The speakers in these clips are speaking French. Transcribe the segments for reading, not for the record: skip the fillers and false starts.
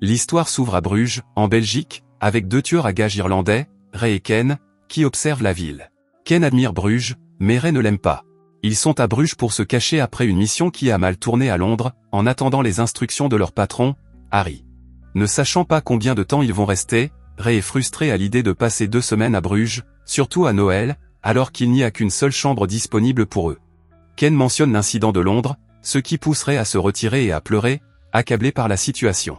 L'histoire s'ouvre à Bruges, en Belgique, avec deux tueurs à gages irlandais, Ray et Ken, qui observent la ville. Ken admire Bruges, mais Ray ne l'aime pas. Ils sont à Bruges pour se cacher après une mission qui a mal tourné à Londres, en attendant les instructions de leur patron, Harry. Ne sachant pas combien de temps ils vont rester, Ray est frustré à l'idée de passer 2 semaines à Bruges, surtout à Noël, alors qu'il n'y a qu'une seule chambre disponible pour eux. Ken mentionne l'incident de Londres, ce qui pousserait à se retirer et à pleurer, accablé par la situation.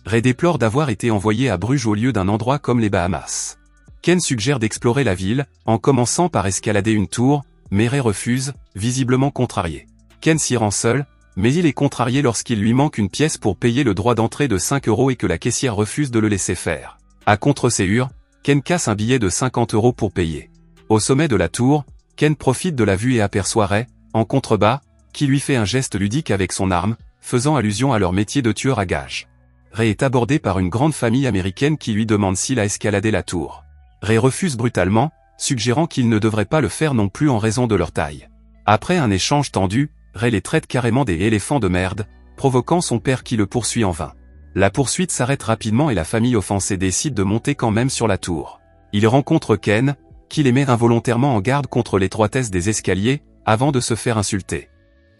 Ray déplore d'avoir été envoyé à Bruges au lieu d'un endroit comme les Bahamas. Ken suggère d'explorer la ville, en commençant par escalader une tour, mais Ray refuse, visiblement contrarié. Ken s'y rend seul, mais il est contrarié lorsqu'il lui manque une pièce pour payer le droit d'entrée de 5 € et que la caissière refuse de le laisser faire. À contre-séhur, Ken casse un billet de 50 € pour payer. Au sommet de la tour, Ken profite de la vue et aperçoit Ray, en contrebas, qui lui fait un geste ludique avec son arme, faisant allusion à leur métier de tueur à gages. Ray est abordé par une grande famille américaine qui lui demande s'il a escaladé la tour. Ray refuse brutalement, suggérant qu'il ne devrait pas le faire non plus en raison de leur taille. Après un échange tendu, Ray les traite carrément des éléphants de merde, provoquant son père qui le poursuit en vain. La poursuite s'arrête rapidement et la famille offensée décide de monter quand même sur la tour. Il rencontre Ken, qui les met involontairement en garde contre l'étroitesse des escaliers, avant de se faire insulter.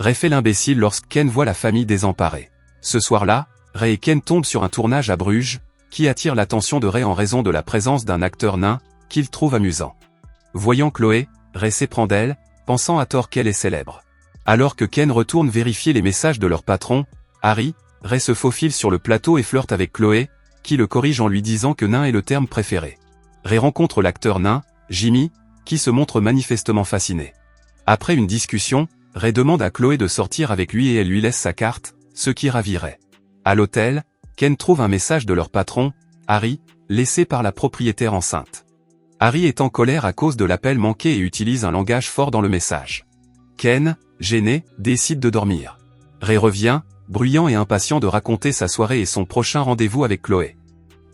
Ray fait l'imbécile lorsque Ken voit la famille désemparée. Ce soir-là, Ray et Ken tombent sur un tournage à Bruges, qui attire l'attention de Ray en raison de la présence d'un acteur nain, qu'il trouve amusant. Voyant Chloé, Ray s'éprend d'elle, pensant à tort qu'elle est célèbre. Alors que Ken retourne vérifier les messages de leur patron, Harry, Ray se faufile sur le plateau et flirte avec Chloé, qui le corrige en lui disant que nain est le terme préféré. Ray rencontre l'acteur nain, Jimmy, qui se montre manifestement fasciné. Après une discussion, Ray demande à Chloé de sortir avec lui et elle lui laisse sa carte, ce qui ravit Ray. À l'hôtel, Ken trouve un message de leur patron, Harry, laissé par la propriétaire enceinte. Harry est en colère à cause de l'appel manqué et utilise un langage fort dans le message. Ken, gêné, décide de dormir. Ray revient, bruyant et impatient de raconter sa soirée et son prochain rendez-vous avec Chloé.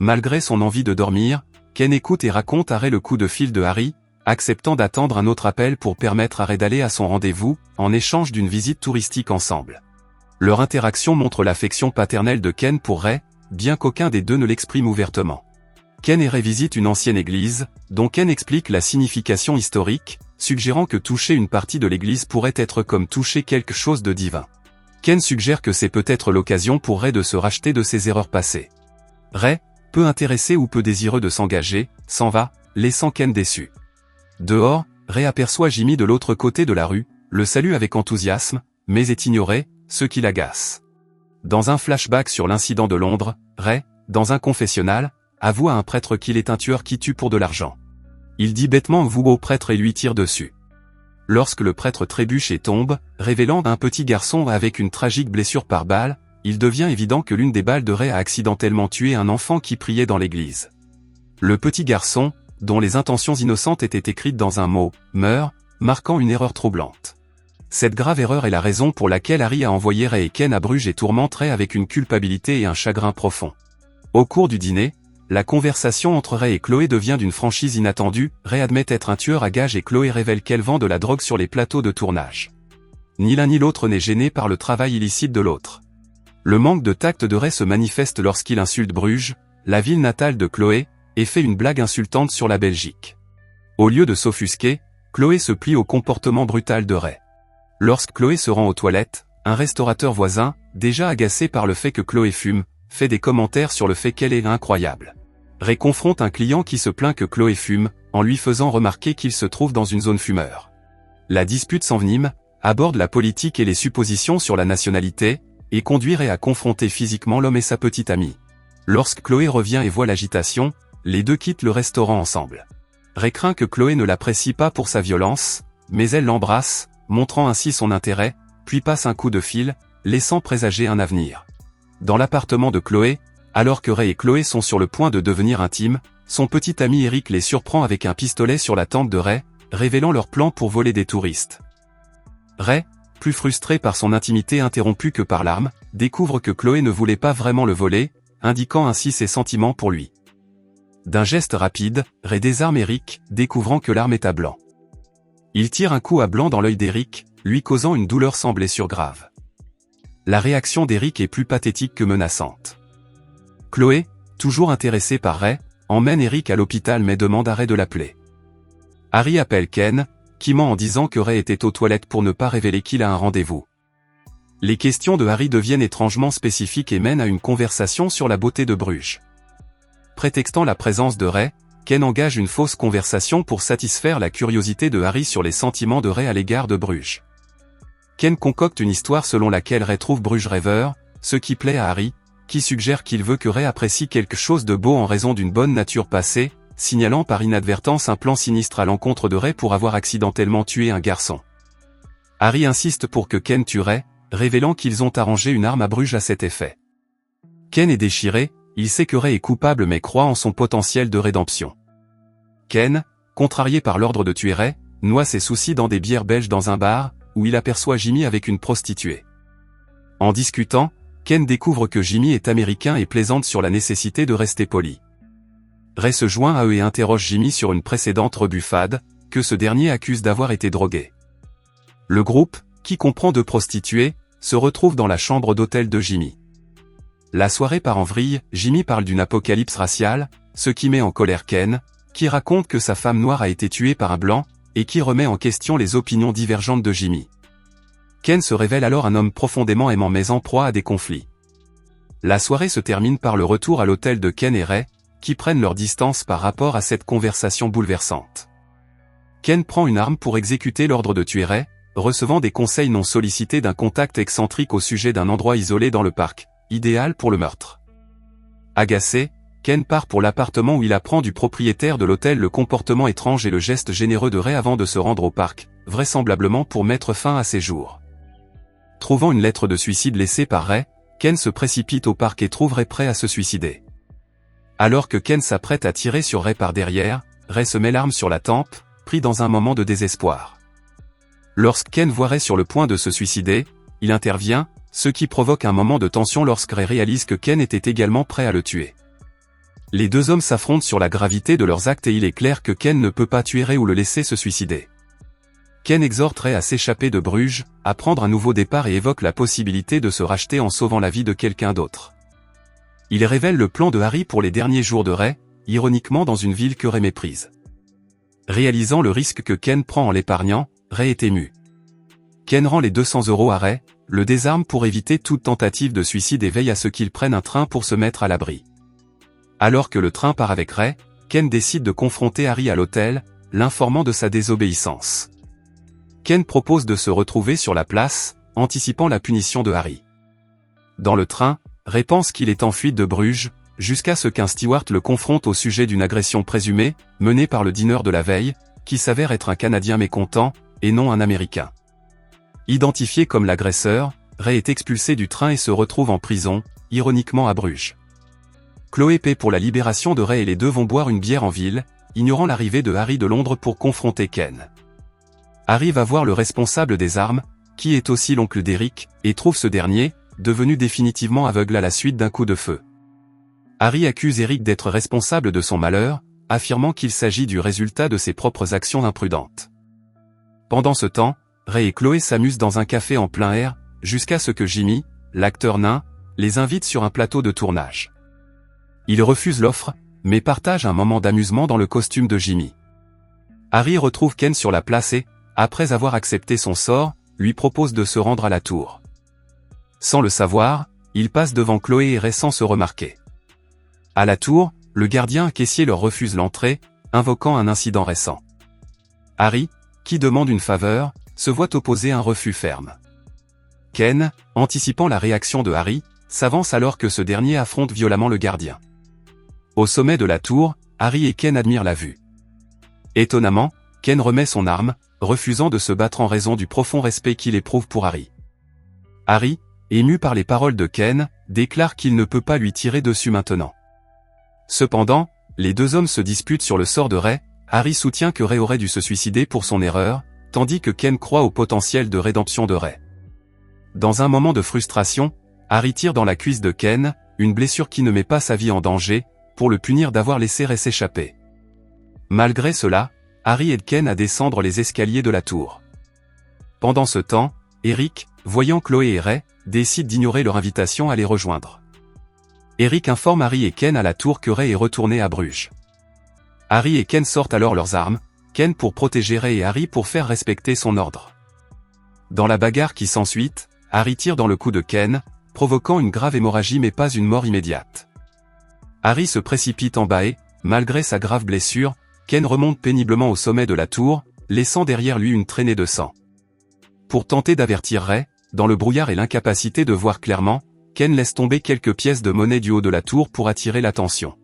Malgré son envie de dormir, Ken écoute et raconte à Ray le coup de fil de Harry, acceptant d'attendre un autre appel pour permettre à Ray d'aller à son rendez-vous, en échange d'une visite touristique ensemble. Leur interaction montre l'affection paternelle de Ken pour Ray, bien qu'aucun des deux ne l'exprime ouvertement. Ken et Ray visitent une ancienne église, dont Ken explique la signification historique, suggérant que toucher une partie de l'église pourrait être comme toucher quelque chose de divin. Ken suggère que c'est peut-être l'occasion pour Ray de se racheter de ses erreurs passées. Ray, peu intéressé ou peu désireux de s'engager, s'en va, laissant Ken déçu. Dehors, Ray aperçoit Jimmy de l'autre côté de la rue, le salue avec enthousiasme, mais est ignoré, ce qui l'agace. Dans un flashback sur l'incident de Londres, Ray, dans un confessionnal, avoue à un prêtre qu'il est un tueur qui tue pour de l'argent. Il dit bêtement vous au prêtre et lui tire dessus. Lorsque le prêtre trébuche et tombe, révélant un petit garçon avec une tragique blessure par balle, il devient évident que l'une des balles de Ray a accidentellement tué un enfant qui priait dans l'église. Le petit garçon, dont les intentions innocentes étaient écrites dans un mot, meurt, marquant une erreur troublante. Cette grave erreur est la raison pour laquelle Harry a envoyé Ray et Ken à Bruges et tourmente Ray avec une culpabilité et un chagrin profond. Au cours du dîner, la conversation entre Ray et Chloé devient d'une franchise inattendue, Ray admet être un tueur à gages et Chloé révèle qu'elle vend de la drogue sur les plateaux de tournage. Ni l'un ni l'autre n'est gêné par le travail illicite de l'autre. Le manque de tact de Ray se manifeste lorsqu'il insulte Bruges, la ville natale de Chloé, et fait une blague insultante sur la Belgique. Au lieu de s'offusquer, Chloé se plie au comportement brutal de Ray. Lorsque Chloé se rend aux toilettes, un restaurateur voisin, déjà agacé par le fait que Chloé fume, fait des commentaires sur le fait qu'elle est incroyable. Ray confronte un client qui se plaint que Chloé fume, en lui faisant remarquer qu'il se trouve dans une zone fumeur. La dispute s'envenime, aborde la politique et les suppositions sur la nationalité, et conduit Ray à confronter physiquement l'homme et sa petite amie. Lorsque Chloé revient et voit l'agitation, les deux quittent le restaurant ensemble. Ray craint que Chloé ne l'apprécie pas pour sa violence, mais elle l'embrasse, montrant ainsi son intérêt, puis passe un coup de fil, laissant présager un avenir. Dans l'appartement de Chloé, alors que Ray et Chloé sont sur le point de devenir intimes, son petit ami Eric les surprend avec un pistolet sur la tempe de Ray, révélant leur plan pour voler des touristes. Ray, plus frustré par son intimité interrompue que par l'arme, découvre que Chloé ne voulait pas vraiment le voler, indiquant ainsi ses sentiments pour lui. D'un geste rapide, Ray désarme Eric, découvrant que l'arme est à Blanc. Il tire un coup à Blanc dans l'œil d'Eric, lui causant une douleur sans blessure grave. La réaction d'Eric est plus pathétique que menaçante. Chloé, toujours intéressée par Ray, emmène Eric à l'hôpital mais demande à Ray de l'appeler. Harry appelle Ken, qui ment en disant que Ray était aux toilettes pour ne pas révéler qu'il a un rendez-vous. Les questions de Harry deviennent étrangement spécifiques et mènent à une conversation sur la beauté de Bruges. Prétextant la présence de Ray, Ken engage une fausse conversation pour satisfaire la curiosité de Harry sur les sentiments de Ray à l'égard de Bruges. Ken concocte une histoire selon laquelle Ray trouve Bruges rêveur, ce qui plaît à Harry, qui suggère qu'il veut que Ray apprécie quelque chose de beau en raison d'une bonne nature passée, signalant par inadvertance un plan sinistre à l'encontre de Ray pour avoir accidentellement tué un garçon. Harry insiste pour que Ken tue Ray, révélant qu'ils ont arrangé une arme à Bruges à cet effet. Ken est déchiré, il sait que Ray est coupable mais croit en son potentiel de rédemption. Ken, contrarié par l'ordre de tuer Ray, noie ses soucis dans des bières belges dans un bar, où il aperçoit Jimmy avec une prostituée. En discutant, Ken découvre que Jimmy est américain et plaisante sur la nécessité de rester poli. Ray se joint à eux et interroge Jimmy sur une précédente rebuffade, que ce dernier accuse d'avoir été drogué. Le groupe, qui comprend 2 prostituées, se retrouve dans la chambre d'hôtel de Jimmy. La soirée part en vrille, Jimmy parle d'une apocalypse raciale, ce qui met en colère Ken, qui raconte que sa femme noire a été tuée par un blanc, et qui remet en question les opinions divergentes de Jimmy. Ken se révèle alors un homme profondément aimant mais en proie à des conflits. La soirée se termine par le retour à l'hôtel de Ken et Ray, qui prennent leur distance par rapport à cette conversation bouleversante. Ken prend une arme pour exécuter l'ordre de tuer Ray, recevant des conseils non sollicités d'un contact excentrique au sujet d'un endroit isolé dans le parc, idéal pour le meurtre. Agacé, Ken part pour l'appartement où il apprend du propriétaire de l'hôtel le comportement étrange et le geste généreux de Ray avant de se rendre au parc, vraisemblablement pour mettre fin à ses jours. Trouvant une lettre de suicide laissée par Ray, Ken se précipite au parc et trouve Ray prêt à se suicider. Alors que Ken s'apprête à tirer sur Ray par derrière, Ray se met l'arme sur la tempe, pris dans un moment de désespoir. Lorsque Ken voit Ray sur le point de se suicider, il intervient, ce qui provoque un moment de tension lorsque Ray réalise que Ken était également prêt à le tuer. Les 2 hommes s'affrontent sur la gravité de leurs actes et il est clair que Ken ne peut pas tuer Ray ou le laisser se suicider. Ken exhorte Ray à s'échapper de Bruges, à prendre un nouveau départ et évoque la possibilité de se racheter en sauvant la vie de quelqu'un d'autre. Il révèle le plan de Harry pour les derniers jours de Ray, ironiquement dans une ville que Ray méprise. Réalisant le risque que Ken prend en l'épargnant, Ray est ému. Ken rend les 200 € à Ray, le désarme pour éviter toute tentative de suicide et veille à ce qu'il prenne un train pour se mettre à l'abri. Alors que le train part avec Ray, Ken décide de confronter Harry à l'hôtel, l'informant de sa désobéissance. Ken propose de se retrouver sur la place, anticipant la punition de Harry. Dans le train, Ray pense qu'il est en fuite de Bruges, jusqu'à ce qu'un steward le confronte au sujet d'une agression présumée, menée par le dîneur de la veille, qui s'avère être un Canadien mécontent, et non un Américain. Identifié comme l'agresseur, Ray est expulsé du train et se retrouve en prison, ironiquement à Bruges. Chloé paie pour la libération de Ray et les 2 vont boire une bière en ville, ignorant l'arrivée de Harry de Londres pour confronter Ken. Harry va voir le responsable des armes, qui est aussi l'oncle d'Eric, et trouve ce dernier, devenu définitivement aveugle à la suite d'un coup de feu. Harry accuse Eric d'être responsable de son malheur, affirmant qu'il s'agit du résultat de ses propres actions imprudentes. Pendant ce temps, Ray et Chloé s'amusent dans un café en plein air, jusqu'à ce que Jimmy, l'acteur nain, les invite sur un plateau de tournage. Ils refusent l'offre, mais partagent un moment d'amusement dans le costume de Jimmy. Harry retrouve Ken sur la place et, après avoir accepté son sort, lui propose de se rendre à la tour. Sans le savoir, il passe devant Chloé et Ray sans se remarquer. À la tour, le gardien caissier leur refuse l'entrée, invoquant un incident récent. Harry, qui demande une faveur, se voit opposer un refus ferme. Ken, anticipant la réaction de Harry, s'avance alors que ce dernier affronte violemment le gardien. Au sommet de la tour, Harry et Ken admirent la vue. Étonnamment, Ken remet son arme, refusant de se battre en raison du profond respect qu'il éprouve pour Harry. Harry, ému par les paroles de Ken, déclare qu'il ne peut pas lui tirer dessus maintenant. Cependant, les 2 hommes se disputent sur le sort de Ray. Harry soutient que Ray aurait dû se suicider pour son erreur, tandis que Ken croit au potentiel de rédemption de Ray. Dans un moment de frustration, Harry tire dans la cuisse de Ken, une blessure qui ne met pas sa vie en danger, pour le punir d'avoir laissé Ray s'échapper. Malgré cela, Harry aide Ken à descendre les escaliers de la tour. Pendant ce temps, Eric, voyant Chloé et Ray, décide d'ignorer leur invitation à les rejoindre. Eric informe Harry et Ken à la tour que Ray est retourné à Bruges. Harry et Ken sortent alors leurs armes, Ken pour protéger Ray et Harry pour faire respecter son ordre. Dans la bagarre qui s'ensuit, Harry tire dans le cou de Ken, provoquant une grave hémorragie mais pas une mort immédiate. Harry se précipite en bas et, malgré sa grave blessure, Ken remonte péniblement au sommet de la tour, laissant derrière lui une traînée de sang. Pour tenter d'avertir Ray, dans le brouillard et l'incapacité de voir clairement, Ken laisse tomber quelques pièces de monnaie du haut de la tour pour attirer l'attention.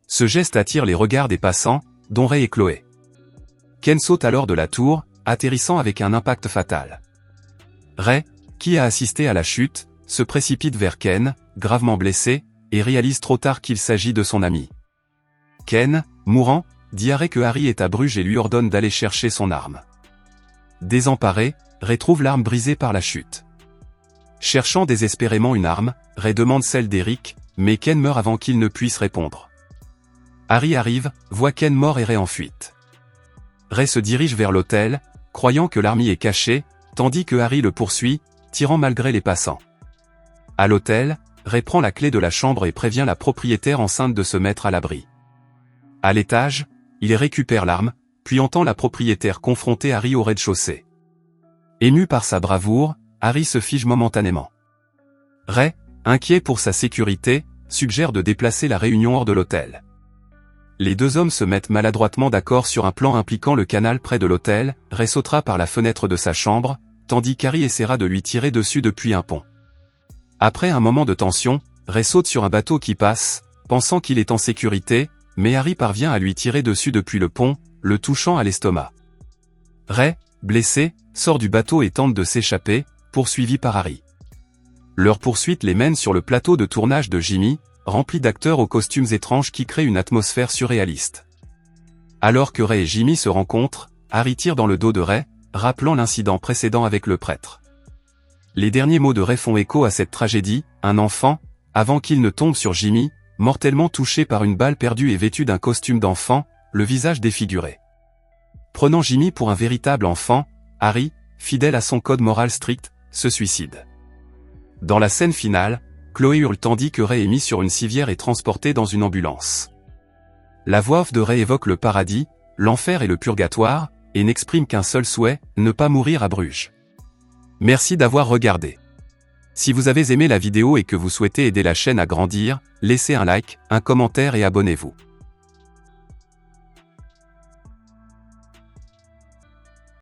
Ce geste attire les regards des passants, dont Ray et Chloé. Ken saute alors de la tour, atterrissant avec un impact fatal. Ray, qui a assisté à la chute, se précipite vers Ken, gravement blessé, et réalise trop tard qu'il s'agit de son ami. Ken, mourant, dit à Ray que Harry est à Bruges et lui ordonne d'aller chercher son arme. Désemparé, Ray trouve l'arme brisée par la chute. Cherchant désespérément une arme, Ray demande celle d'Eric, mais Ken meurt avant qu'il ne puisse répondre. Harry arrive, voit Ken mort et Ray en fuite. Ray se dirige vers l'hôtel, croyant que l'arme est cachée, tandis que Harry le poursuit, tirant malgré les passants. À l'hôtel, Ray prend la clé de la chambre et prévient la propriétaire enceinte de se mettre à l'abri. À l'étage, il récupère l'arme, puis entend la propriétaire confronter Harry au rez-de-chaussée. Ému par sa bravoure, Harry se fige momentanément. Ray, inquiet pour sa sécurité, suggère de déplacer la réunion hors de l'hôtel. Les deux hommes se mettent maladroitement d'accord sur un plan impliquant le canal près de l'hôtel. Ray sautera par la fenêtre de sa chambre, tandis qu'Harry essaiera de lui tirer dessus depuis un pont. Après un moment de tension, Ray saute sur un bateau qui passe, pensant qu'il est en sécurité, mais Harry parvient à lui tirer dessus depuis le pont, le touchant à l'estomac. Ray, blessé, sort du bateau et tente de s'échapper, poursuivi par Harry. Leur poursuite les mène sur le plateau de tournage de Jimmy, rempli d'acteurs aux costumes étranges qui créent une atmosphère surréaliste. Alors que Ray et Jimmy se rencontrent, Harry tire dans le dos de Ray, rappelant l'incident précédent avec le prêtre. Les derniers mots de Ray font écho à cette tragédie, un enfant, avant qu'il ne tombe sur Jimmy, mortellement touché par une balle perdue et vêtu d'un costume d'enfant, le visage défiguré. Prenant Jimmy pour un véritable enfant, Harry, fidèle à son code moral strict, se suicide. Dans la scène finale, Chloé hurle tandis que Ray est mis sur une civière et transporté dans une ambulance. La voix off de Ray évoque le paradis, l'enfer et le purgatoire, et n'exprime qu'un seul souhait, ne pas mourir à Bruges. Merci d'avoir regardé. Si vous avez aimé la vidéo et que vous souhaitez aider la chaîne à grandir, laissez un like, un commentaire et abonnez-vous.